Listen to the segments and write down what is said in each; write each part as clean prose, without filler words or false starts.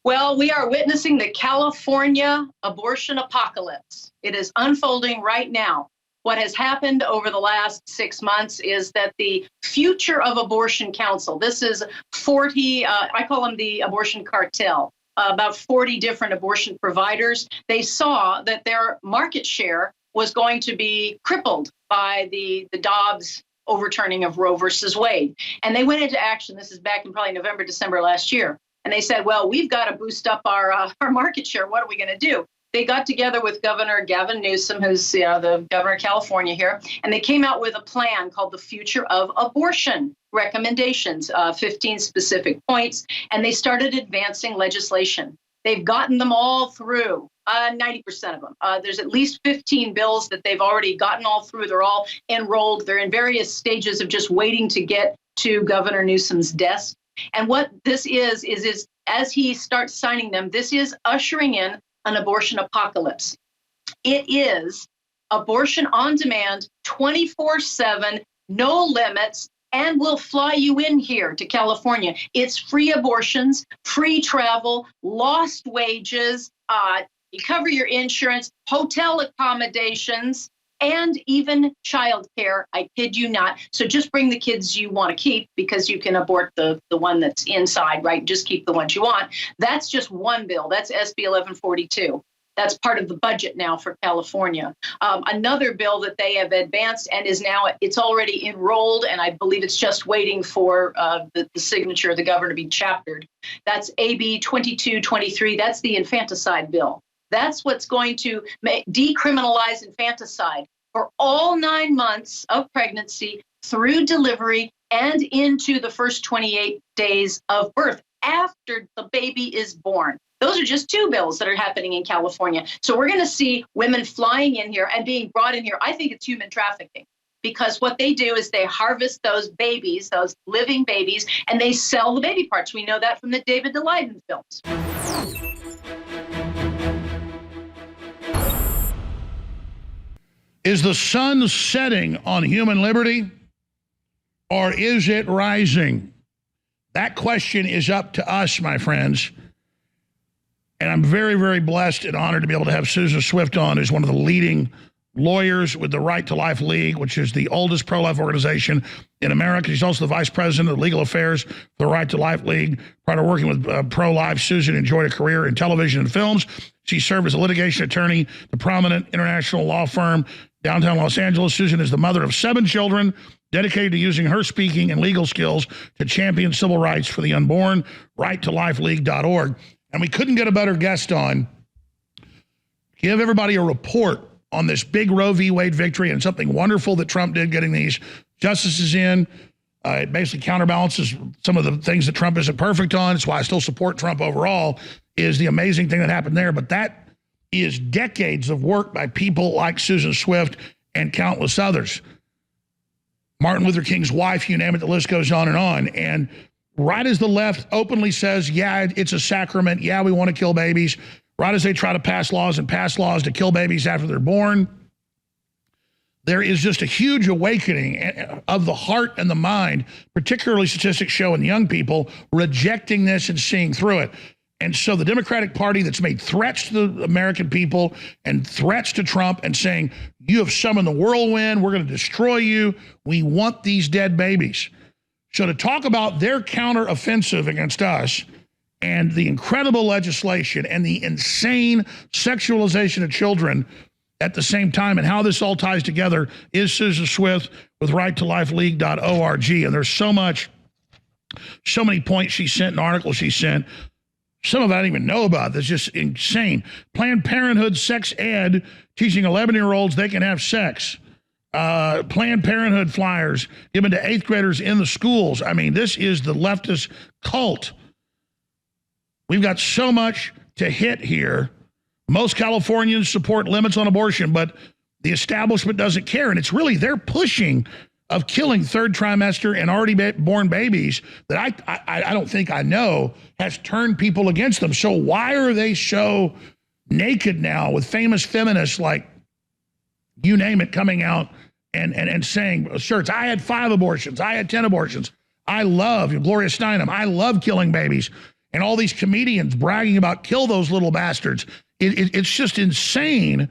Well, we are witnessing the California abortion apocalypse. It is unfolding right now. What has happened over the last 6 months is that the Future of Abortion Council, this is 40, I call them the abortion cartel, about 40 different abortion providers. They saw that their market share was going to be crippled by the Dobbs overturning of Roe versus Wade. And they went into action. This is back in probably November, December last year. And they said, well, we've got to boost up our market share. What are we going to do? They got together with Governor Gavin Newsom, who's the governor of California here, and they came out with a plan called the Future of Abortion recommendations, 15 specific points, and they started advancing legislation. They've gotten them all through, 90% of them. There's at least 15 bills that they've already gotten all through. They're all enrolled. They're in various stages of just waiting to get to Governor Newsom's desk. And what this is as he starts signing them, this is ushering in an abortion apocalypse. It is abortion on demand, 24/7, no limits, and will fly you in here to California. It's free abortions, free travel, lost wages, you cover your insurance, hotel accommodations, and even childcare. I kid you not. So just bring the kids you want to keep, because you can abort the one that's inside, right? Just keep the ones you want. That's just one bill. That's SB 1142. That's part of the budget now for California. Another bill that they have advanced and is now, it's already enrolled, and I believe it's just waiting for the signature of the governor to be chaptered. That's AB 2223. That's the infanticide bill. That's what's going to decriminalize infanticide for all 9 months of pregnancy through delivery and into the first 28 days of birth after the baby is born. Those are just two bills that are happening in California. So we're going to see women flying in here and being brought in here. I think it's human trafficking, because what they do is they harvest those babies, those living babies, and they sell the baby parts. We know that from the David Daleiden films. Is the sun setting on human liberty, or is it rising? That question is up to us, my friends. And I'm very, very blessed and honored to be able to have Susan Swift on, who's one of the leading lawyers with the Right to Life League, which is the oldest pro-life organization in America. She's also the vice president of legal affairs for the Right to Life League. Prior to working with pro-life, Susan enjoyed a career in television and films. She served as a litigation attorney, the prominent international law firm downtown Los Angeles. Susan is the mother of 7 children, dedicated to using her speaking and legal skills to champion civil rights for the unborn. RightToLifeLeague.org. And we couldn't get a better guest on. Give everybody a report on this big Roe v. Wade victory and something wonderful that Trump did, getting these justices in. It basically counterbalances some of the things that Trump isn't perfect on. It's why I still support Trump overall, is the amazing thing that happened there. But that is decades of work by people like Susan Swift and countless others. Martin Luther King's wife, you name it, the list goes on. And right as the left openly says, yeah, it's a sacrament, yeah, we want to kill babies, right as they try to pass laws to kill babies after they're born, there is just a huge awakening of the heart and the mind, particularly statistics show in young people, rejecting this and seeing through it. And so the Democratic Party that's made threats to the American people and threats to Trump and saying, you have summoned the whirlwind, we're going to destroy you, we want these dead babies. So to talk about their counteroffensive against us and the incredible legislation and the insane sexualization of children at the same time and how this all ties together is Susan Swift with RightToLifeLeague.org. And there's so many points she sent and articles she sent. Some of it I didn't even know about. That's just insane. Planned Parenthood sex ed, teaching 11-year-olds they can have sex. Planned Parenthood flyers given to 8th graders in the schools. I mean, this is the leftist cult. We've got so much to hit here. Most Californians support limits on abortion, but the establishment doesn't care. And it's really their pushing of killing third trimester and already born babies that I don't think I know has turned people against them. So why are they so naked now with famous feminists like you name it coming out and saying shirts, I had 5 abortions, I had 10 abortions. I love Gloria Steinem. I love killing babies. and all these comedians bragging about kill those little bastards. It's just insane.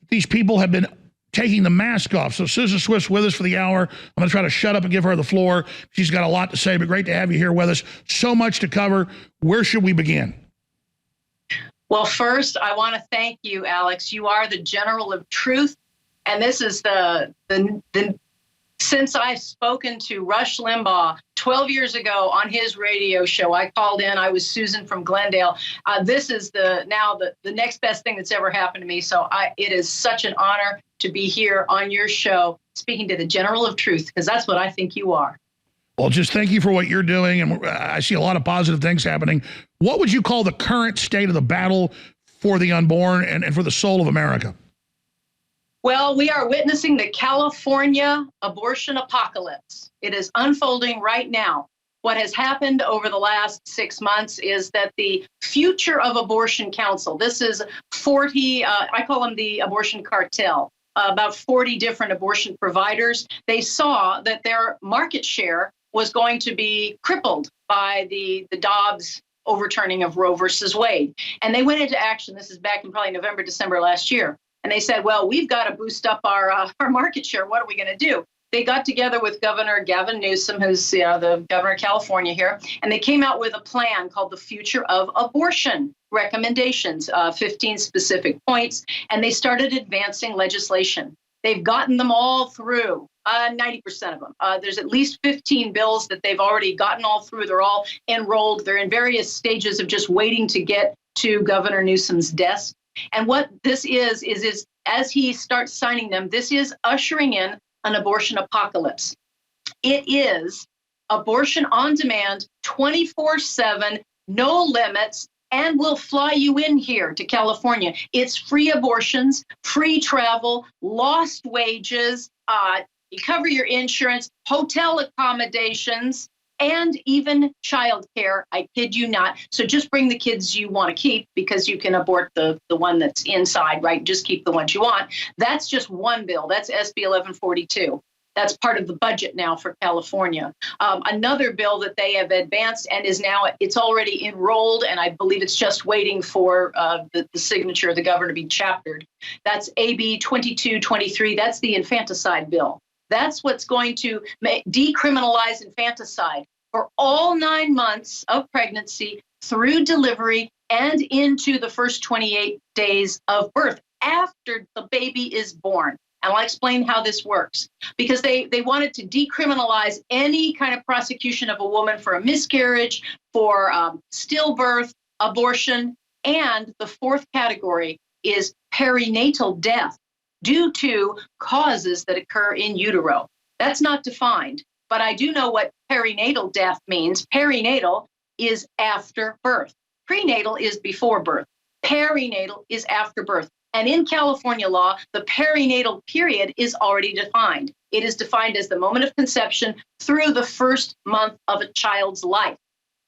These people have been taking the mask off. So Susan Swift's with us for the hour. I'm going to try to shut up and give her the floor. She's got a lot to say, but great to have you here with us. So much to cover. Where should we begin? Well, first, I want to thank you, Alex. You are the general of truth. And this is since I've spoken to Rush Limbaugh 12 years ago on his radio show, I called in. I was Susan from Glendale. This is the next best thing that's ever happened to me. So it is such an honor to be here on your show, speaking to the general of truth, because that's what I think you are. Well, just thank you for what you're doing. And I see a lot of positive things happening. What would you call the current state of the battle for the unborn and for the soul of America? Well, we are witnessing the California abortion apocalypse. It is unfolding right now. What has happened over the last 6 months is that the Future of Abortion Council, this is 40, I call them the abortion cartel, about 40 different abortion providers. They saw that their market share was going to be crippled by the Dobbs overturning of Roe versus Wade. And they went into action. This is back in probably November, December last year. And they said, well, we've got to boost up our market share. What are we going to do? They got together with Governor Gavin Newsom, who's the governor of California here, and they came out with a plan called the Future of Abortion recommendations, 15 specific points, and they started advancing legislation. They've gotten them all through, 90% of them. There's at least 15 bills that they've already gotten all through. They're all enrolled. They're in various stages of just waiting to get to Governor Newsom's desk. And what this is as he starts signing them, this is ushering in an abortion apocalypse. It is abortion on demand, 24/7, no limits, and we'll fly you in here to California. It's free abortions, free travel, lost wages, you cover your insurance, hotel accommodations, and even childcare. I kid you not. So just bring the kids you want to keep, because you can abort the one that's inside, right? Just keep the ones you want. That's just one bill. That's SB 1142. That's part of the budget now for California. Another bill that they have advanced and is now, it's already enrolled, and I believe it's just waiting for the signature of the governor to be chaptered. That's AB 2223. That's the infanticide bill. That's what's going to decriminalize infanticide for all 9 months of pregnancy through delivery and into the first 28 days of birth after the baby is born. And I'll explain how this works, because they wanted to decriminalize any kind of prosecution of a woman for a miscarriage, for stillbirth, abortion, and the fourth category is perinatal death due to causes that occur in utero. That's not defined, but I do know what perinatal death means. Perinatal is after birth. Prenatal is before birth. Perinatal is after birth. And in California law, the perinatal period is already defined. It is defined as the moment of conception through the first month of a child's life.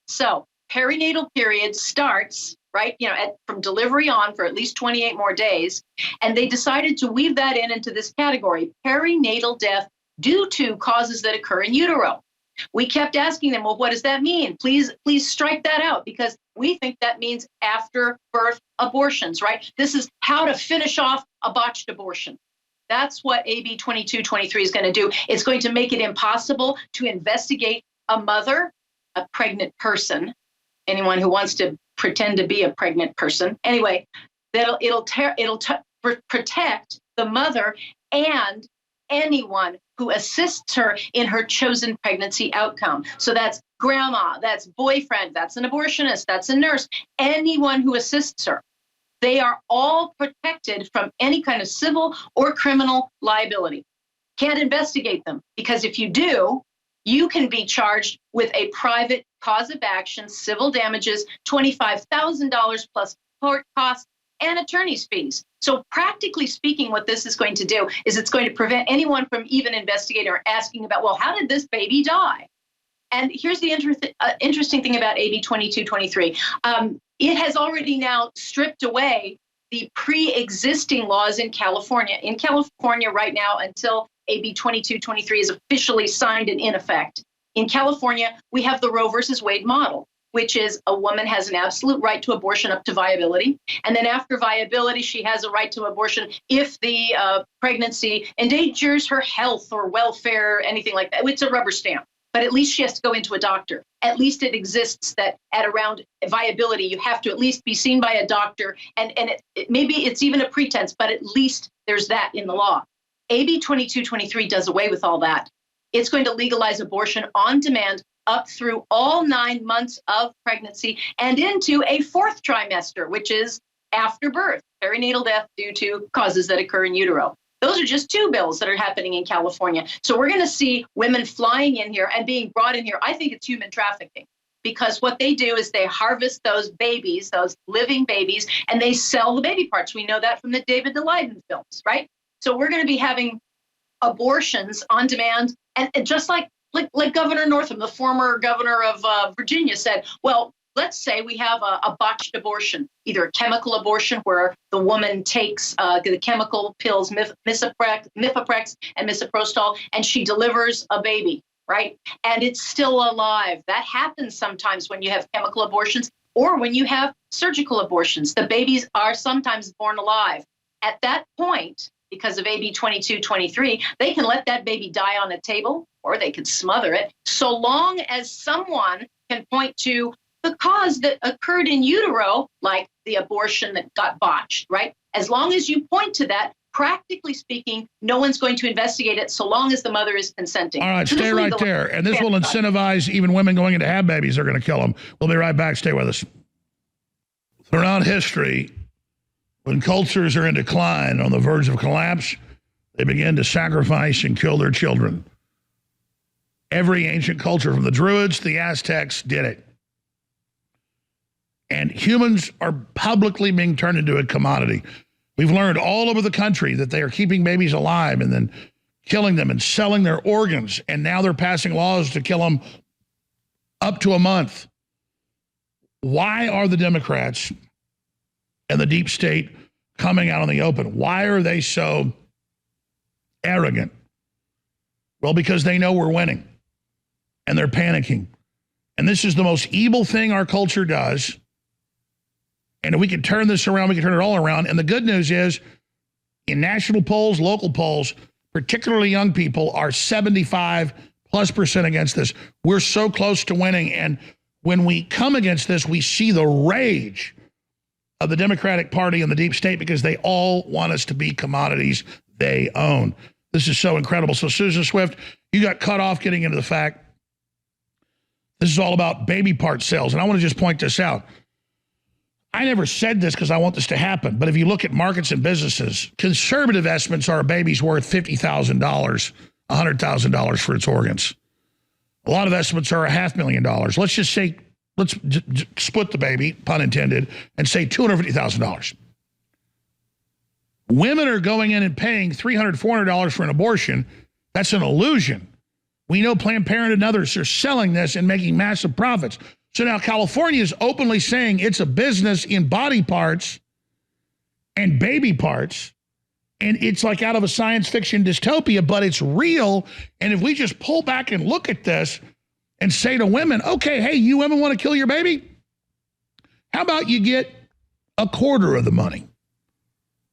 So perinatal period starts right, from delivery on for at least 28 more days. And they decided to weave that into this category, perinatal death due to causes that occur in utero. We kept asking them, well, what does that mean? Please strike that out, because we think that means after birth abortions, right? This is how to finish off a botched abortion. That's what AB 2223 is going to do. It's going to make it impossible to investigate a mother, a pregnant person, anyone who wants to pretend to be a pregnant person. Anyway, it'll protect the mother and anyone who assists her in her chosen pregnancy outcome. So that's grandma, that's boyfriend, that's an abortionist, that's a nurse, anyone who assists her. They are all protected from any kind of civil or criminal liability. Can't investigate them, because if you do, you can be charged with a private cause of action, civil damages, $25,000 plus court costs and attorney's fees. So practically speaking, what this is going to do is it's going to prevent anyone from even investigating or asking about, well, how did this baby die? And here's the interesting thing about AB 2223. It has already now stripped away the pre-existing laws in California. In California right now, until AB 2223 is officially signed and in effect, in California, we have the Roe versus Wade model. which is a woman has an absolute right to abortion up to viability. And then after viability, she has a right to abortion if the pregnancy endangers her health or welfare, anything like that. It's a rubber stamp. But at least she has to go into a doctor. At least it exists that at around viability, you have to at least be seen by a doctor. And maybe it's even a pretense, but at least there's that in the law. AB 2223 does away with all that. It's going to legalize abortion on demand up through all 9 months of pregnancy and into a fourth trimester, which is after birth, perinatal death due to causes that occur in utero. Those are just two bills that are happening in California. So we're going to see women flying in here and being brought in here. I think it's human trafficking, because what they do is they harvest those babies, those living babies, and they sell the baby parts. We know that from the David Daleiden films, right? So we're going to be having abortions on demand. And just like Governor Northam, the former governor of Virginia, said, well, let's say we have a botched abortion, either a chemical abortion where the woman takes the chemical pills, Mifeprex and misoprostol, and she delivers a baby, right? And it's still alive. That happens sometimes when you have chemical abortions or when you have surgical abortions. The babies are sometimes born alive. At that point, because of AB 2223, they can let that baby die on a table or they can smother it, so long as someone can point to the cause that occurred in utero, like the abortion that got botched, right? As long as you point to that, practically speaking, no one's going to investigate it so long as the mother is consenting. All right, stay right there. And this will incentivize even women going in to have babies. They're going to kill them. We'll be right back. Stay with us. Throughout history, when cultures are in decline, on the verge of collapse, they begin to sacrifice and kill their children. Every ancient culture, from the Druids to the Aztecs, did it. And humans are publicly being turned into a commodity. We've learned all over the country that they are keeping babies alive and then killing them and selling their organs. And now they're passing laws to kill them up to a month. Why are the Democrats and the deep state coming out in the open? Why are they so arrogant? Well, because they know we're winning and they're panicking. And this is the most evil thing our culture does. And if we can turn this around, we can turn it all around. And the good news is, in national polls, local polls, particularly young people, are 75+% against this. We're so close to winning. And when we come against this, we see the rage of the Democratic Party and the deep state, because they all want us to be commodities they own. This is so incredible. So, Susan Swift, you got cut off getting into the fact this is all about baby part sales. And I want to just point this out. I never said this because I want this to happen, but if you look at markets and businesses, conservative estimates are a baby's worth $50,000, $100,000 for its organs. A lot of estimates are $500,000. Let's just say, let's split the baby, pun intended, and say $250,000. Women are going in and paying $300, $400 for an abortion. That's an illusion. We know Planned Parenthood and others are selling this and making massive profits. So now California is openly saying it's a business in body parts and baby parts. And it's like out of a science fiction dystopia, but it's real. And if we just pull back and look at this and say to women, okay, hey, you women want to kill your baby? How about you get a quarter of the money?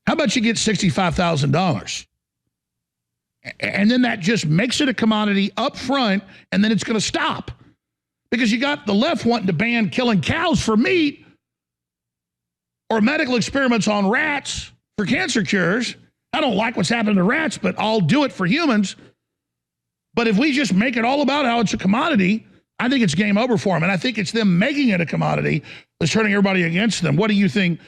How about you get $65,000? And then that just makes it a commodity up front, and then it's going to stop. Because you got the left wanting to ban killing cows for meat or medical experiments on rats for cancer cures. I don't like what's happening to rats, but I'll do it for humans. But if we just make it all about how it's a commodity, I think it's game over for them. And I think it's them making it a commodity that's turning everybody against them. What do you think,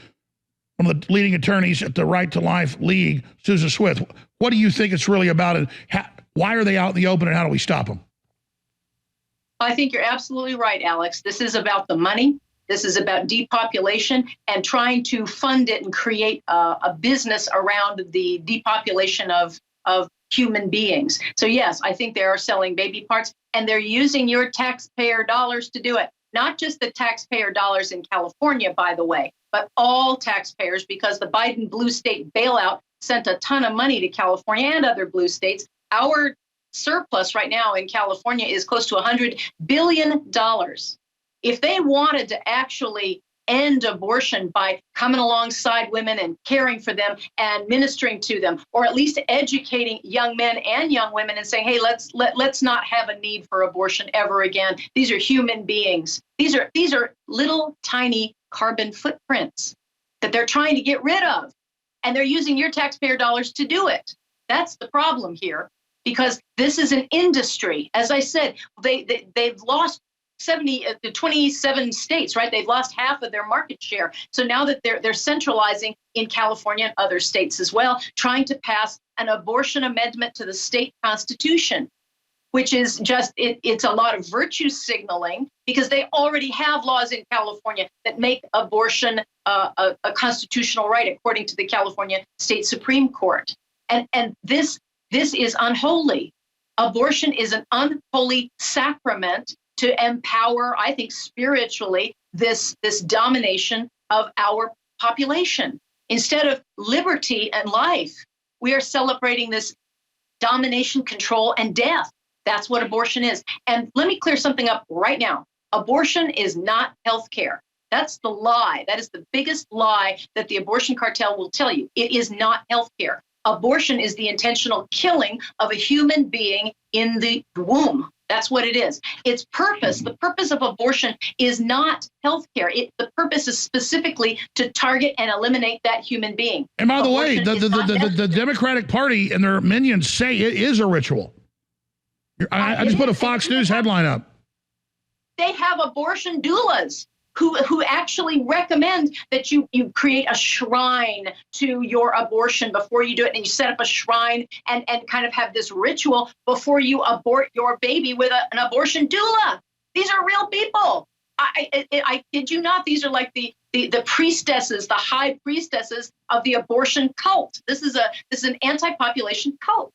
one of the leading attorneys at the Right to Life League, Susan Swift, what do you think it's really about? And why are they out in the open, and how do we stop them? I think you're absolutely right, Alex. This is about the money. This is about depopulation and trying to fund it and create a business around the depopulation of human beings. So yes, I think they are selling baby parts, and they're using your taxpayer dollars to do it. Not just the taxpayer dollars in California, by the way, but all taxpayers, because the Biden blue state bailout sent a ton of money to California and other blue states. Our surplus right now in California is close to $100 billion. If they wanted to actually end abortion by coming alongside women and caring for them and ministering to them, or at least educating young men and young women and saying, hey, let's not have a need for abortion ever again. These are human beings. These are little tiny carbon footprints that they're trying to get rid of. And they're using your taxpayer dollars to do it. That's the problem here, because this is an industry. As I said, they've lost 27 states, right? They've lost half of their market share. So now that they're centralizing in California and other states as well, trying to pass an abortion amendment to the state constitution, which is just, it's a lot of virtue signaling, because they already have laws in California that make abortion a constitutional right, according to the California State Supreme Court. And this is unholy. Abortion is an unholy sacrament to empower, I think, spiritually, this domination of our population. Instead of liberty and life, we are celebrating this domination, control, and death. That's what abortion is. And let me clear something up right now. Abortion is not health care. That's the lie. That is the biggest lie that the abortion cartel will tell you. It is not health care. Abortion is the intentional killing of a human being in the womb. That's what it is. Its purpose, the purpose of abortion is not healthcare. The purpose is specifically to target and eliminate that human being. And by the way, the Democratic Party and their minions say it is a ritual. I just put a Fox News headline up. They have abortion doulas who actually recommend that you create a shrine to your abortion before you do it, and you set up a shrine and kind of have this ritual before you abort your baby with an abortion doula. These are real people. I kid you not. These are like the priestesses, the high priestesses of the abortion cult. This is an anti-population cult.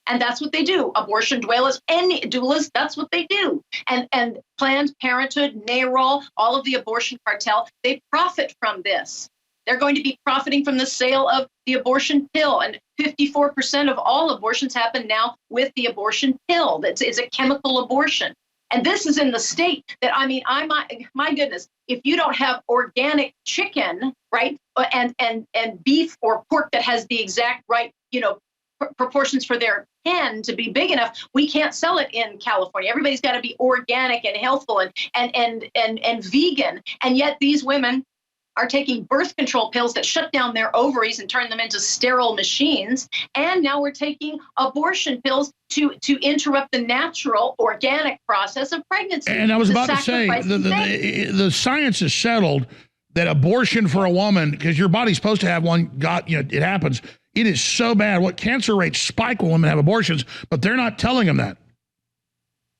And that's what they do. Abortion doulas, that's what they do. And Planned Parenthood, NARAL, all of the abortion cartel, they profit from this. They're going to be profiting from the sale of the abortion pill. And 54% of all abortions happen now with the abortion pill. It's a chemical abortion. And this is in the state that, I mean, my goodness, if you don't have organic chicken, right, and beef or pork that has the exact right, proportions for their hen to be big enough, we can't sell it in California. Everybody's got to be organic and healthful and vegan. And yet these women are taking birth control pills that shut down their ovaries and turn them into sterile machines. And now we're taking abortion pills to interrupt the natural organic process of pregnancy. And I was about to say, the science is settled that abortion for a woman, because your body's supposed to have one, it happens. It is so bad. What cancer rates spike when women have abortions, but they're not telling them that.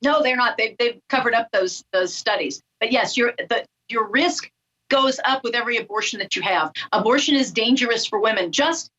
No, they're not. They've covered up those studies. But yes, your risk goes up with every abortion that you have. Abortion is dangerous for women. Just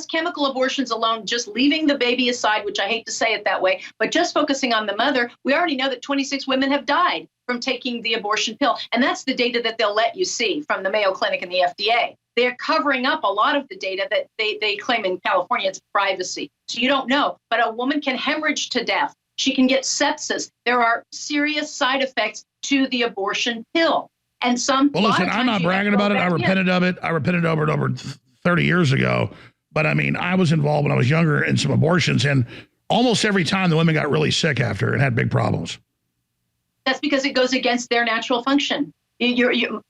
chemical abortions alone, just leaving the baby aside, which I hate to say it that way, but just focusing on the mother, we already know that 26 women have died from taking the abortion pill. And that's the data that they'll let you see from the Mayo Clinic and the FDA. They're covering up a lot of the data that they claim in California. It's privacy. So you don't know. But a woman can hemorrhage to death. She can get sepsis. There are serious side effects to the abortion pill. And well, listen, I'm not bragging about it. I repented of it. I repented over it over 30 years ago. But I mean, I was involved when I was younger in some abortions, and almost every time the women got really sick after and had big problems. That's because it goes against their natural function.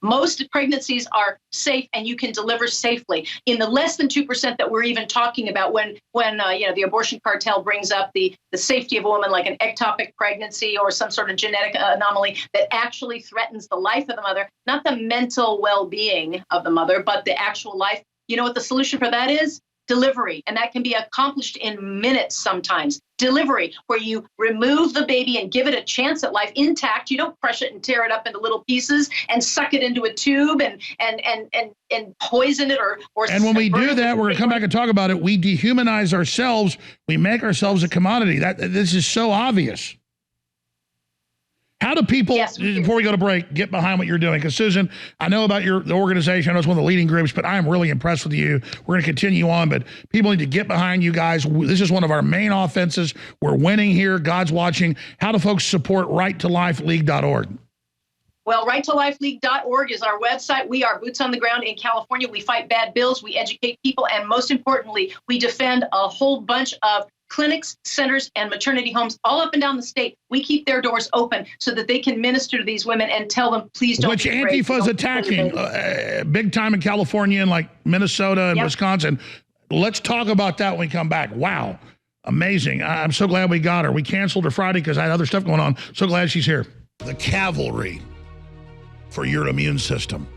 Most pregnancies are safe and you can deliver safely. In the less than 2% that we're even talking about when the abortion cartel brings up the safety of a woman, like an ectopic pregnancy or some sort of genetic anomaly that actually threatens the life of the mother, not the mental well-being of the mother, but the actual life. You know what the solution for that is? Delivery. And that can be accomplished in minutes sometimes. Delivery, where you remove the baby and give it a chance at life intact. You don't crush it and tear it up into little pieces and suck it into a tube and poison it or and when we do that, we're going to come back and talk about it. We dehumanize ourselves. We make ourselves a commodity. This is so obvious. How do people, before we go to break, get behind what you're doing? Because, Susan, I know about the organization. I know it's one of the leading groups, but I am really impressed with you. We're going to continue on, but people need to get behind you guys. This is one of our main offenses. We're winning here. God's watching. How do folks support righttolifeleague.org? Well, righttolifeleague.org is our website. We are boots on the ground in California. We fight bad bills. We educate people. And most importantly, we defend a whole bunch of clinics, centers, and maternity homes all up and down the state. We keep their doors open so that they can minister to these women and tell them, please don't be afraid. Which Antifa's attacking big time in California and like Minnesota and Wisconsin. Let's talk about that when we come back. Wow. Amazing. I'm so glad we got her. We canceled her Friday because I had other stuff going on. So glad she's here. The cavalry for your immune system,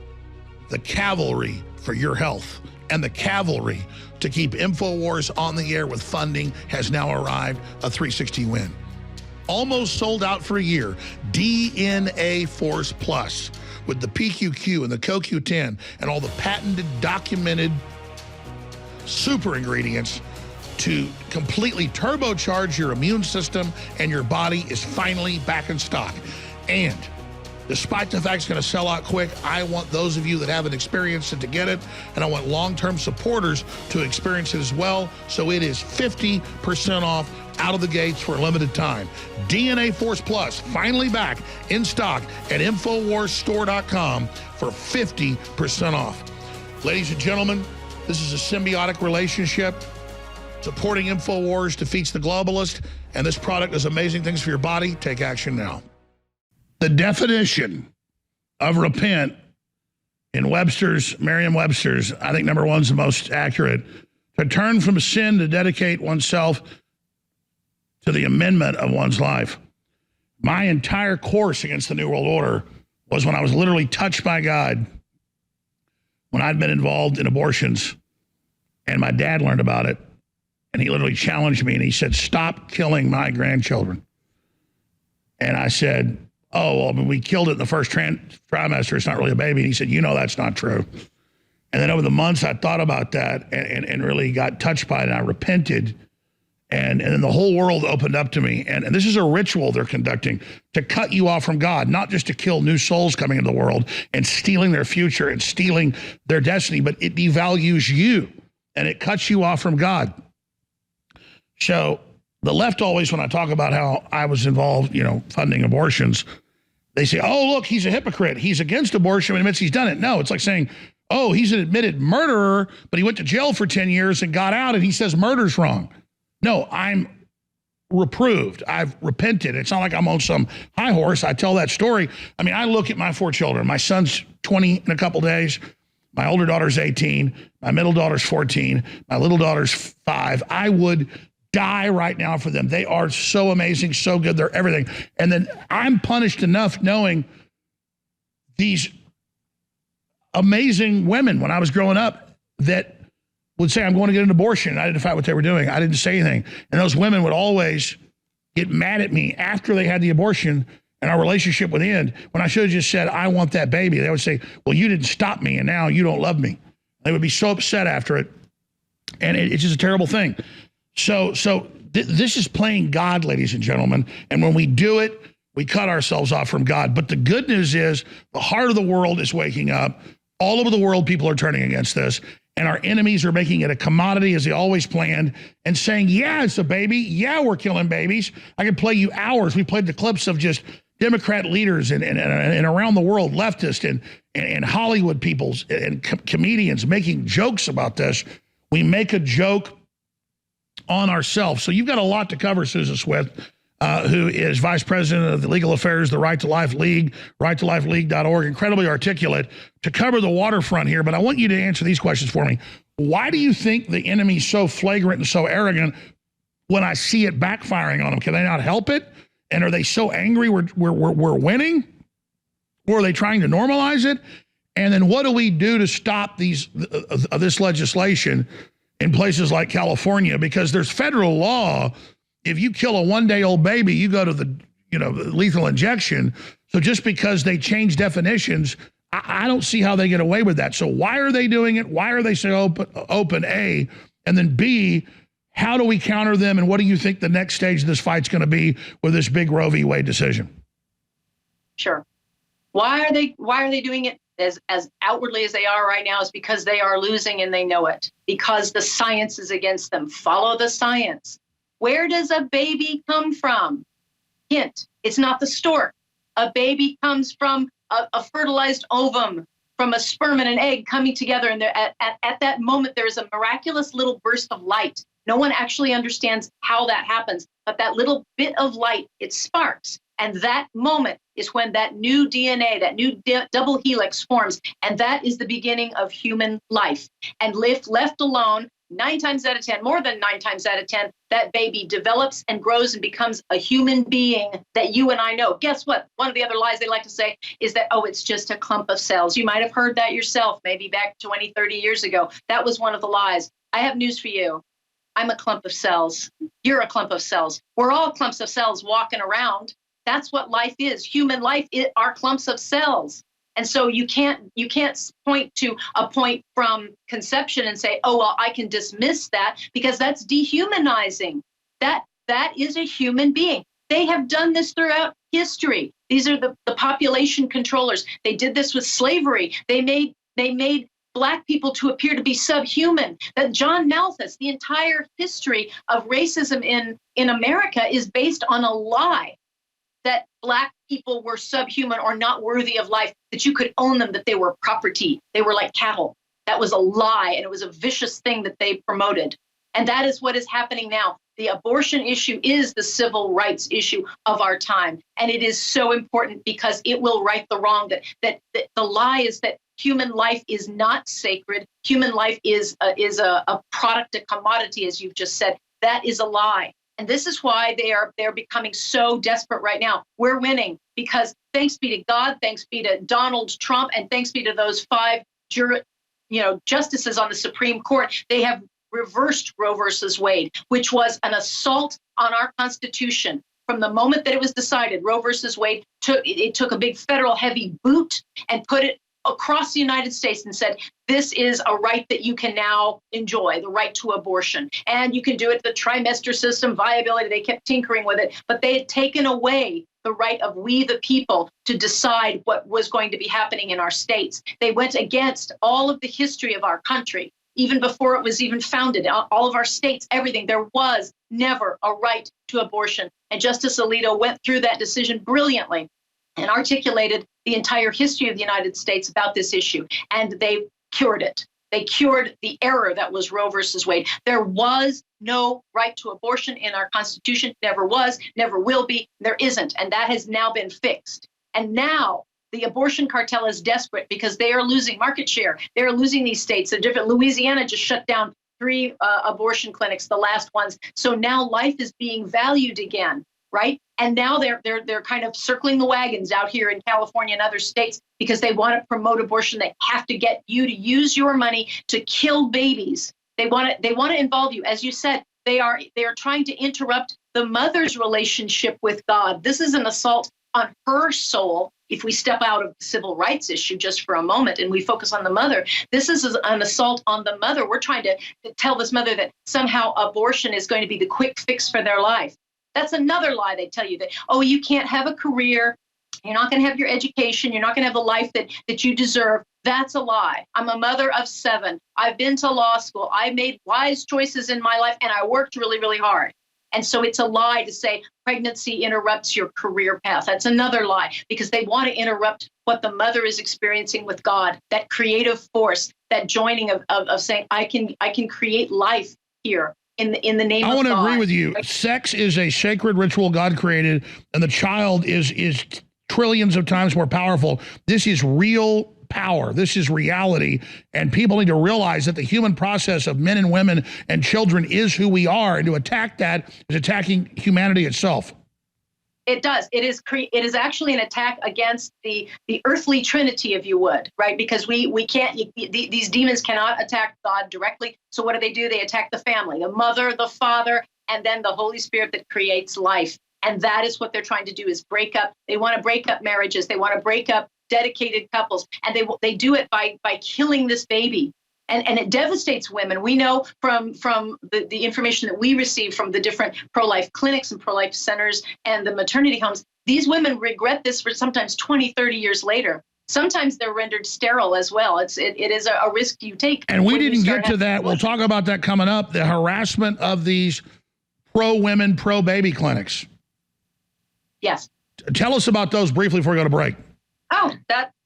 the cavalry for your health, and the cavalry to keep InfoWars on the air with funding has now arrived, a 360 win. Almost sold out for a year, DNA Force Plus with the PQQ and the CoQ10 and all the patented, documented super ingredients to completely turbocharge your immune system, and your body is finally back in stock. And despite the fact it's going to sell out quick, I want those of you that haven't experienced it to get it, and I want long-term supporters to experience it as well. So it is 50% off out of the gates for a limited time. DNA Force Plus, finally back in stock at InfoWarsStore.com for 50% off. Ladies and gentlemen, this is a symbiotic relationship. Supporting InfoWars defeats the globalist, and this product does amazing things for your body. Take action now. The definition of repent in Webster's, Merriam-Webster's, I think number one's the most accurate. To turn from sin, to dedicate oneself to the amendment of one's life. My entire course against the New World Order was when I was literally touched by God, when I'd been involved in abortions, and my dad learned about it. And he literally challenged me, and he said, stop killing my grandchildren. And I said, oh, well, I mean, we killed it in the first trimester. It's not really a baby. And he said, you know that's not true. And then over the months, I thought about that and really got touched by it, and I repented. And then the whole world opened up to me. And this is a ritual they're conducting to cut you off from God, not just to kill new souls coming into the world and stealing their future and stealing their destiny, but it devalues you, and it cuts you off from God. So the left always, when I talk about how I was involved, funding abortions, they say, oh, look, he's a hypocrite. He's against abortion and admits he's done it. No, it's like saying, oh, he's an admitted murderer, but he went to jail for 10 years and got out, and he says murder's wrong. No, I'm reproved. I've repented. It's not like I'm on some high horse. I tell that story. I mean, I look at my 4 children. My son's 20 in a couple days. My older daughter's 18. My middle daughter's 14. My little daughter's 5. I would die right now for them. They are so amazing, so good. They're everything. And then I'm punished enough knowing these amazing women when I was growing up that would say, I'm going to get an abortion. I didn't fight what they were doing. I didn't say anything. And those women would always get mad at me after they had the abortion and our relationship would end, when I should have just said, I want that baby. They would say, well, you didn't stop me, and now you don't love me. They would be so upset after it. And it's just a terrible thing. So this is playing God, ladies and gentlemen. And when we do it, we cut ourselves off from God. But the good news is the heart of the world is waking up. All over the world, people are turning against this. And our enemies are making it a commodity, as they always planned, and saying, yeah, it's a baby. Yeah, we're killing babies. I can play you hours. We played the clips of just Democrat leaders and around the world, leftists and Hollywood peoples and comedians making jokes about this. We make a joke on ourselves. So you've got a lot to cover, Susan Swift, who is vice president of the legal affairs, the Right to Life League, righttolifeleague.org, incredibly articulate, to cover the waterfront here. But I want you to answer these questions for me. Why do you think the enemy's so flagrant and so arrogant when I see it backfiring on them? Can they not help it? And are they so angry we're winning? Or are they trying to normalize it? And then what do we do to stop this legislation in places like California? Because there's federal law. If you kill a one-day-old baby, you go to the lethal injection. So just because they change definitions, I don't see how they get away with that. So why are they doing it? Why are they so open, A? And then B, how do we counter them? And what do you think the next stage of this fight's going to be with this big Roe v. Wade decision? Sure. Why are they doing it as outwardly as they are right now? Is because they are losing and they know it. Because the science is against them. Follow the science. Where does a baby come from? Hint, it's not the stork. A baby comes from a fertilized ovum from a sperm and an egg coming together. And at that moment, there is a miraculous little burst of light. No one actually understands how that happens, but that little bit of light, it sparks. And that moment is when that new DNA, that new double helix forms. And that is the beginning of human life. And if left alone, 9 times out of 10, more than 9 times out of 10, that baby develops and grows and becomes a human being that you and I know. Guess what? One of the other lies they like to say is that, oh, it's just a clump of cells. You might have heard that yourself, maybe back 20, 30 years ago. That was one of the lies. I have news for you. I'm a clump of cells. You're a clump of cells. We're all clumps of cells walking around. That's what life is. Human life are clumps of cells. And so you can't point to a point from conception and say, oh, well, I can dismiss that, because that's dehumanizing. That is a human being. They have done this throughout history. These are the population controllers. They did this with slavery. They made Black people to appear to be subhuman. That John Malthus, the entire history of racism in America is based on a lie that Black people were subhuman or not worthy of life, that you could own them, that they were property. They were like cattle. That was a lie, and it was a vicious thing that they promoted. And that is what is happening now. The abortion issue is the civil rights issue of our time. And it is so important because it will right the wrong, that the lie is that human life is not sacred. Human life is a product, a commodity, as you've just said. That is a lie. And this is why they're becoming so desperate right now. We're winning because thanks be to God, thanks be to Donald Trump, and thanks be to those 5 justices on the Supreme Court. They have reversed Roe versus Wade, which was an assault on our Constitution. From the moment that it was decided, Roe versus Wade took a big federal heavy boot and put it across the United States and said, this is a right that you can now enjoy, the right to abortion. And you can do it, the trimester system, viability, they kept tinkering with it, but they had taken away the right of we the people to decide what was going to be happening in our states. They went against all of the history of our country, even before it was even founded, all of our states, everything. There was never a right to abortion. And Justice Alito went through that decision brilliantly and articulated the entire history of the United States about this issue. And they cured it. They cured the error that was Roe versus Wade. There was no right to abortion in our Constitution. Never was, never will be. There isn't. And that has now been fixed. And now the abortion cartel is desperate because they are losing market share. They are losing these states. They're different. Louisiana just shut down 3 abortion clinics, the last ones. So now life is being valued again, right? And now they're kind of circling the wagons out here in California and other states because they want to promote abortion. They have to get you to use your money to kill babies. They want to involve you. As you said, they are trying to interrupt the mother's relationship with God. This is an assault on her soul. If we step out of the civil rights issue just for a moment and we focus on the mother, this is an assault on the mother. We're trying to tell this mother that somehow abortion is going to be the quick fix for their life. That's another lie. They tell you that, oh, you can't have a career. You're not going to have your education. You're not going to have the life that you deserve. That's a lie. I'm a mother of 7. I've been to law school. I made wise choices in my life, and I worked really, really hard. And so it's a lie to say pregnancy interrupts your career path. That's another lie, because they want to interrupt what the mother is experiencing with God, that creative force, that joining of saying, I can create life here. In the name of God. I want to agree with you. Sex is a sacred ritual God created, and the child is trillions of times more powerful. This is real power. This is reality, and people need to realize that the human process of men and women and children is who we are, and to attack that is attacking humanity itself. It does. It is actually an attack against the earthly trinity, if you would, right? Because we can't, these demons cannot attack God directly. So what do? They attack the family, the mother, the father, and then the Holy Spirit that creates life. And that is what they're trying to do, is break up. They want to break up marriages. They want to break up dedicated couples. And they do it by killing this baby. And it devastates women. We know from the information that we receive from the different pro-life clinics and pro-life centers and the maternity homes, these women regret this for sometimes 20, 30 years later. Sometimes they're rendered sterile as well. It is a risk you take. And we didn't get to that. We'll talk about that coming up, the harassment of these pro-women, pro-baby clinics. Yes. Tell us about those briefly before we go to break. Oh,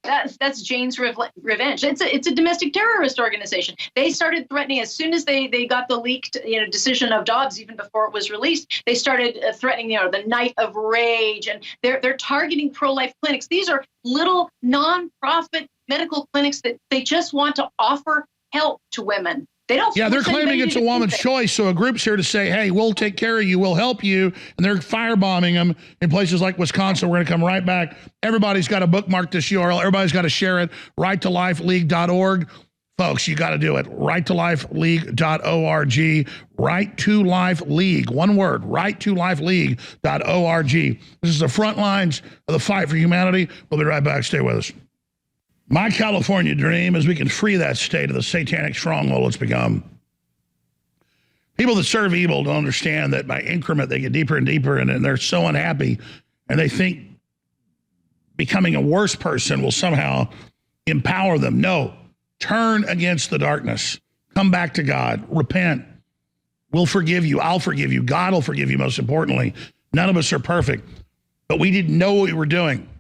that's Jane's Revenge. It's a domestic terrorist organization. They started threatening as soon as they got the leaked decision of Dobbs, even before it was released. They started threatening the night of rage, and they're targeting pro-life clinics. These are little nonprofit medical clinics that they just want to offer help to women. They don't. Yeah, they're claiming it's a woman's choice. So a group's here to say, hey, we'll take care of you, we'll help you. And they're firebombing them in places like Wisconsin. We're going to come right back. Everybody's got to bookmark this URL. Everybody's got to share it. RightToLifeLeague.org. Folks, you got to do it. RightToLifeLeague.org. Right to Life League. One word. RightToLifeLeague.org. This is the front lines of the fight for humanity. We'll be right back. Stay with us. My California dream is we can free that state of the satanic stronghold it's become. People that serve evil don't understand that by increment they get deeper and deeper, and they're so unhappy, and they think becoming a worse person will somehow empower them. No, turn against the darkness. Come back to God. Repent. We'll forgive you. I'll forgive you. God will forgive you, most importantly. None of us are perfect, but we didn't know what we were doing.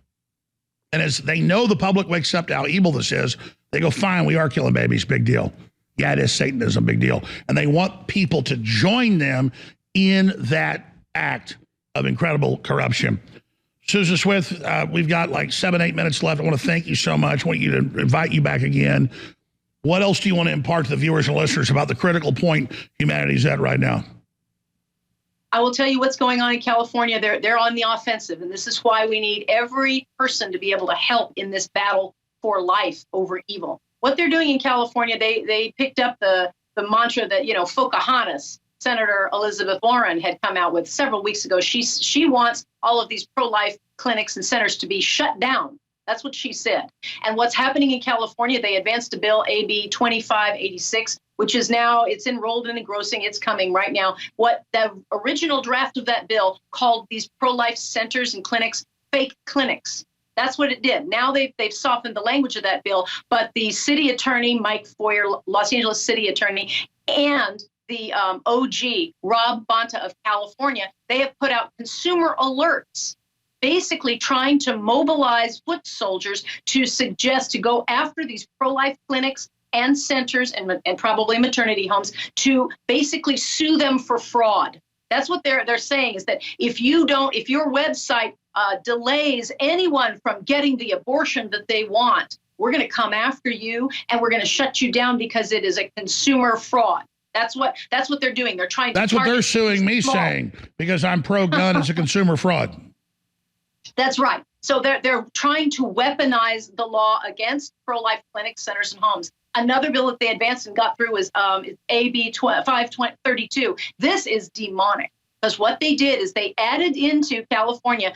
And as they know the public wakes up to how evil this is, they go, fine, we are killing babies, big deal. Yeah, it is Satanism, big deal. And they want people to join them in that act of incredible corruption. Susan Smith, we've got like 7-8 minutes left. I want to thank you so much. I want you to invite you back again. What else do you want to impart to the viewers and listeners about the critical point humanity's at right now? I will tell you what's going on in California. They're on the offensive, and this is why we need every person to be able to help in this battle for life over evil. What they're doing in California, they picked up the mantra that, Pocahontas, Senator Elizabeth Warren, had come out with several weeks ago. She wants all of these pro-life clinics and centers to be shut down. That's what she said. And what's happening in California, they advanced a bill, AB 2586, which is now, it's enrolled and engrossing. It's coming right now. What the original draft of that bill called these pro-life centers and clinics, fake clinics. That's what it did. Now they've softened the language of that bill, but the city attorney, Mike Foyer, Los Angeles city attorney, and the OG, Rob Bonta of California, they have put out consumer alerts, basically trying to mobilize foot soldiers to suggest to go after these pro-life clinics and centers and probably maternity homes to basically sue them for fraud. That's what they're saying, is that if your website delays anyone from getting the abortion that they want, we're going to come after you and we're going to shut you down because it is a consumer fraud. That's what they're doing. They're trying to. That's what they're suing me saying, because I'm pro-gun. It's a consumer fraud. That's right. So they're trying to weaponize the law against pro-life clinics, centers, and homes. Another bill that they advanced and got through was AB 532. This is demonic, because what they did is they added into California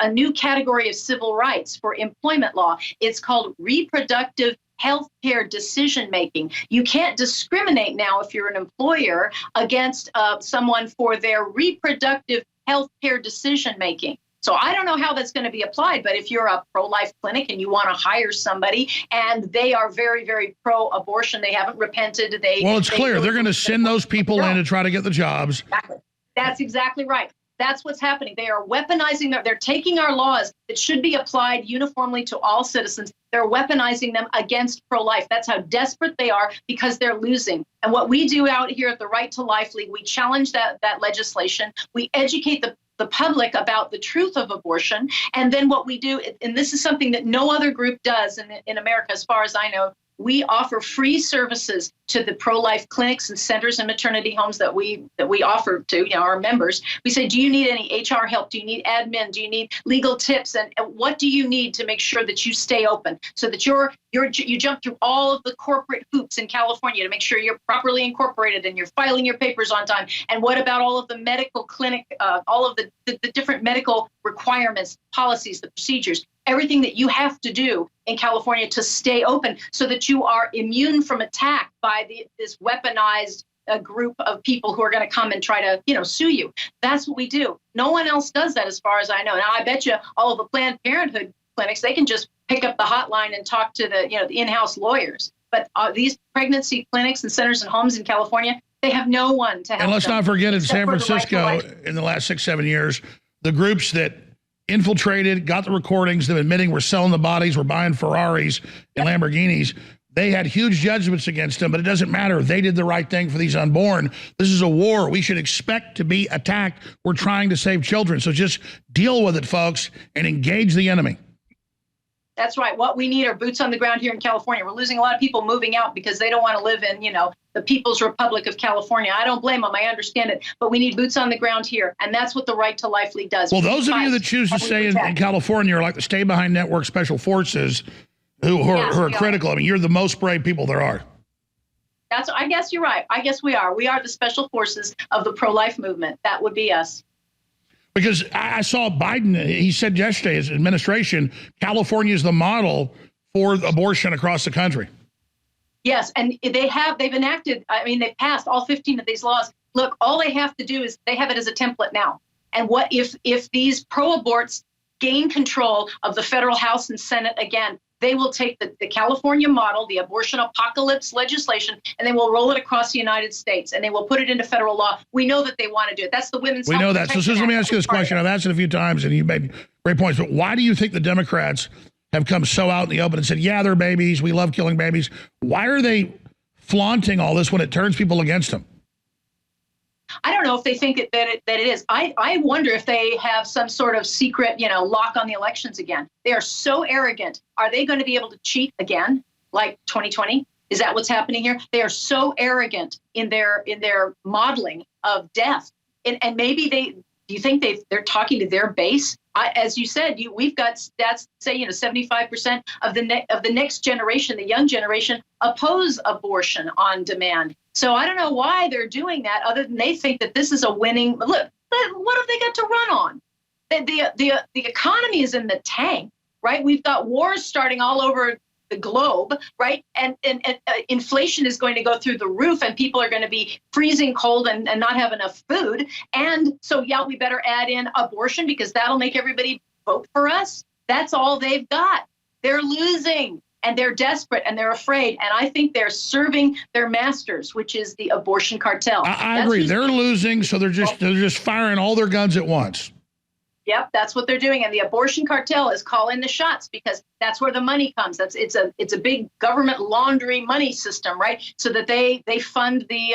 a new category of civil rights for employment law. It's called reproductive healthcare decision-making. You can't discriminate now if you're an employer against someone for their reproductive healthcare decision-making. So I don't know how that's going to be applied, but if you're a pro-life clinic and you want to hire somebody and they are very, very pro-abortion, they haven't repented. It's clear. They're going to send those people in to try to get the jobs. Exactly. That's exactly right. That's what's happening. They are weaponizing they're taking our laws that should be applied uniformly to all citizens. They're weaponizing them against pro-life. That's how desperate they are, because they're losing. And what we do out here at the Right to Life League, we challenge that legislation. We educate the public about the truth of abortion. And then what we do, and this is something that no other group does in America, as far as I know, we offer free services to the pro-life clinics and centers and maternity homes that we offer to our members. We say, do you need any HR help? Do you need admin? Do you need legal tips? And what do you need to make sure that you stay open, so that you jump through all of the corporate hoops in California to make sure you're properly incorporated and you're filing your papers on time? And what about all of the medical clinic, all of the different medical requirements, policies, the procedures, everything that you have to do in California to stay open, so that you are immune from attack by this weaponized group of people who are going to come and try to, sue you. That's what we do. No one else does that, as far as I know. Now, I bet you all of the Planned Parenthood clinics, they can just pick up the hotline and talk to the in-house lawyers. But these pregnancy clinics and centers and homes in California, they have no one to help. And let's not forget, in San Francisco, in the last 6-7 years, the groups that infiltrated, got the recordings, them admitting we're selling the bodies, we're buying Ferraris and Lamborghinis. They had huge judgments against them, but it doesn't matter. They did the right thing for these unborn. This is a war. We should expect to be attacked. We're trying to save children. So just deal with it, folks, and engage the enemy. That's right. What we need are boots on the ground here in California. We're losing a lot of people moving out because they don't want to live in, the People's Republic of California. I don't blame them. I understand it. But we need boots on the ground here. And that's what the Right to Life League does. Well, those of you that choose to stay in California are like the Stay Behind Network Special Forces who are critical. I mean, you're the most brave people there are. I guess you're right. I guess we are. We are the special forces of the pro-life movement. That would be us. Because I saw Biden, he said yesterday, his administration, California is the model for abortion across the country. Yes, and they've enacted, they've passed all 15 of these laws. Look, all they have to do is they have it as a template now. And what if these pro-aborts gain control of the federal House and Senate again, they will take the California model, the abortion apocalypse legislation, and they will roll it across the United States, and they will put it into federal law. We know that they want to do it. That's the women's We health know that. So protection let me act. ask you this question. I've asked it a few times, and you made great points. But why do you think the Democrats have come so out in the open and said, yeah, they're babies, we love killing babies? Why are they flaunting all this when it turns people against them? I don't know if they think that it is. I wonder if they have some sort of secret, lock on the elections again. They are so arrogant. Are they going to be able to cheat again, like 2020? Is that what's happening here? They are so arrogant in their modeling of death, and maybe do you think they're talking to their base? As you said, we've got stats say 75% of the next generation, the young generation, oppose abortion on demand. So I don't know why they're doing that, other than they think that this is a winning. Look, what have they got to run on? The economy is in the tank, right? We've got wars starting all over the globe, right? And inflation is going to go through the roof, and people are going to be freezing cold and not have enough food. And so, we better add in abortion because that'll make everybody vote for us. That's all they've got. They're losing. And they're desperate and they're afraid. And I think they're serving their masters, which is the abortion cartel. I agree. They're losing, so they're just firing all their guns at once. Yep, that's what they're doing. And the abortion cartel is calling the shots because that's where the money comes. It's a big government laundry money system, right? So that they fund the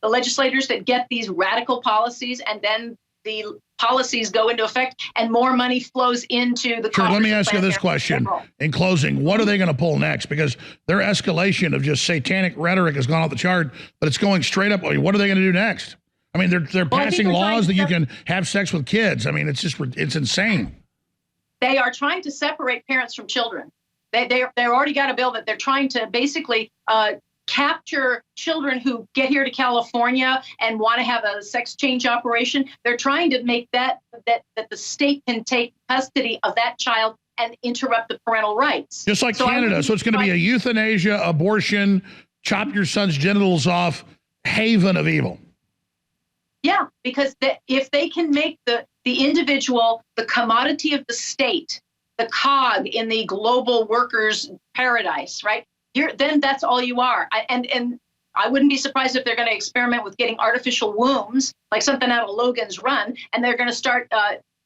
legislators that get these radical policies, and then the policies go into effect and more money flows into the Sure, let me ask you this question in closing. What are they going to pull next? Because their escalation of just satanic rhetoric has gone off the chart, but it's going straight up. What are they going to do next? I mean, they're passing laws that you can have sex with kids. I mean, it's insane. They are trying to separate parents from children. They're already got a bill that they're trying to basically capture children who get here to California and want to have a sex change operation. They're trying to make that the state can take custody of that child and interrupt the parental rights. Just like Canada. So it's going to be a euthanasia, abortion, chop your son's genitals off, haven of evil. Yeah, because if they can make the individual the commodity of the state, the cog in the global workers' paradise, right? Then that's all you are. And I wouldn't be surprised if they're going to experiment with getting artificial wombs, like something out of Logan's Run, and they're going to start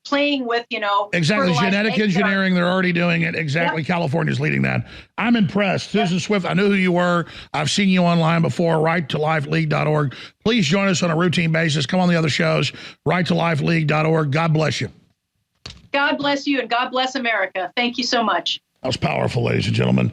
playing with, Exactly, genetic engineering. They're already doing it. Exactly. Yep. California's leading that. I'm impressed. Susan Swift, I knew who you were. I've seen you online before, righttolifeleague.org. Please join us on a routine basis. Come on the other shows, righttolifeleague.org. God bless you. God bless you, and God bless America. Thank you so much. That was powerful, ladies and gentlemen.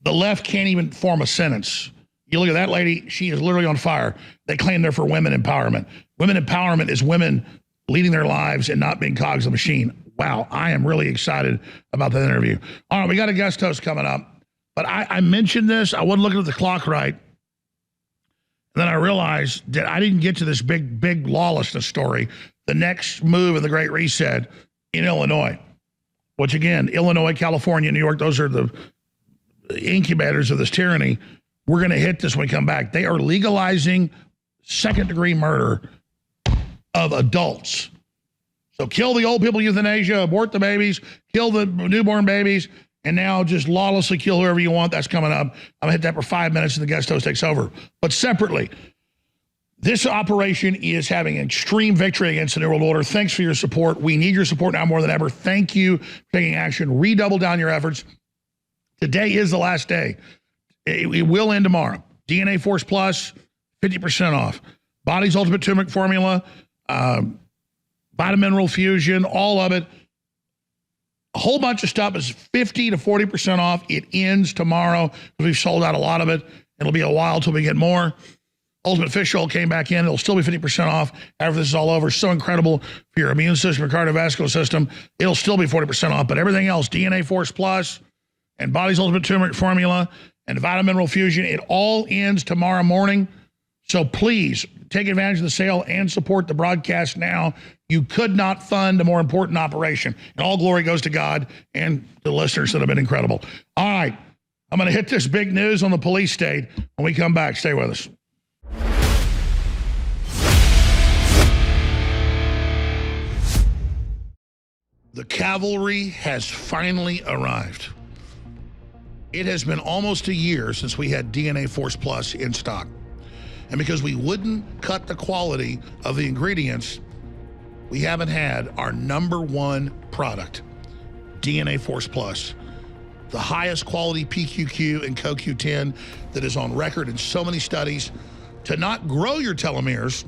The left can't even form a sentence. You look at that lady, she is literally on fire. They claim they're for women empowerment. Women empowerment is women leading their lives and not being cogs of the machine. Wow, I am really excited about that interview. All right, we got a guest host coming up. But I mentioned this. I wasn't looking at the clock right. And then I realized that I didn't get to this big lawlessness story. The next move in the Great Reset in Illinois, which again, Illinois, California, New York, those are the incubators of this tyranny. We're going to hit this when we come back. They are legalizing second-degree murder of adults. So kill the old people, euthanasia, abort the babies, kill the newborn babies, and now just lawlessly kill whoever you want. That's coming up. I'm going to hit that for 5 minutes, and the guest host takes over. But separately, This operation is having extreme victory against the New World Order. Thanks for your support. We need your support now more than ever. Thank you for taking action. Redouble down your efforts. Today is the last day. It will end tomorrow. DNA Force Plus, 50% off. Body's Ultimate Turmeric Formula, Vitamin Mineral Fusion, all of it. A whole bunch of stuff is 50 to 40% off. It ends tomorrow because we've sold out a lot of it. It'll be a while till we get more. Ultimate Fish Oil came back in. It'll still be 50% off after this is all over. So incredible for your immune system, your cardiovascular system. It'll still be 40% off. But everything else, DNA Force Plus and Body's Ultimate Turmeric Formula and Vitamin Mineral Fusion, it all ends tomorrow morning. So please take advantage of the sale and support the broadcast now. You could not fund a more important operation. And all glory goes to God and the listeners that have been incredible. All right. I'm going to hit this big news on the police state when we come back. Stay with us. The cavalry has finally arrived. It has been almost a year since we had DNA Force Plus in stock. And because we wouldn't cut the quality of the ingredients, we haven't had our #1 product, DNA Force Plus, the highest quality PQQ and CoQ10 that is on record in so many studies to not grow your telomeres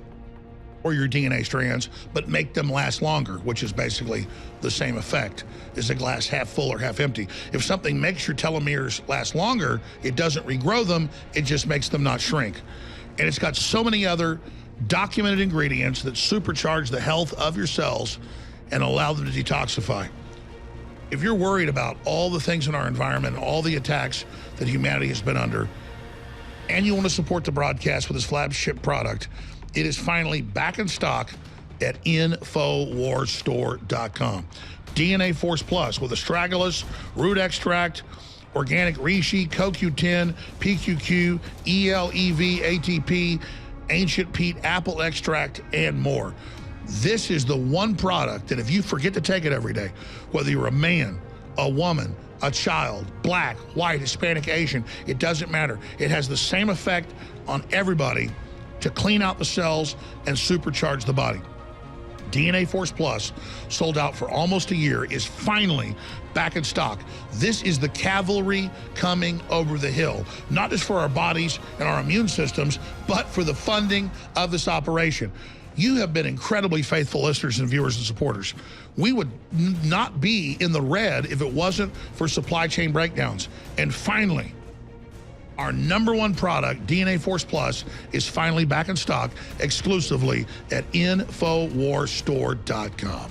or your DNA strands, but make them last longer, which is basically the same effect as a glass half full or half empty. If something makes your telomeres last longer, it doesn't regrow them, it just makes them not shrink. And it's got so many other documented ingredients that supercharge the health of your cells and allow them to detoxify. If you're worried about all the things in our environment, all the attacks that humanity has been under, and you want to support the broadcast with this flagship product, it is finally back in stock at InfoWarsStore.com. DNA Force Plus with astragalus, root extract, organic reishi, CoQ10, PQQ, ELEV, ATP, ancient peat, apple extract, and more. This is the one product that if you forget to take it every day, whether you're a man, a woman, a child, black, white, Hispanic, Asian, it doesn't matter. It has the same effect on everybody to clean out the cells and supercharge the body. DNA Force Plus, sold out for almost a year, is finally back in stock. This is the cavalry coming over the hill, not just for our bodies and our immune systems, but for the funding of this operation. You have been incredibly faithful listeners and viewers and supporters. We would not be in the red if it wasn't for supply chain breakdowns. And finally, our #1 product, DNA Force Plus, is finally back in stock exclusively at InfoWarsStore.com.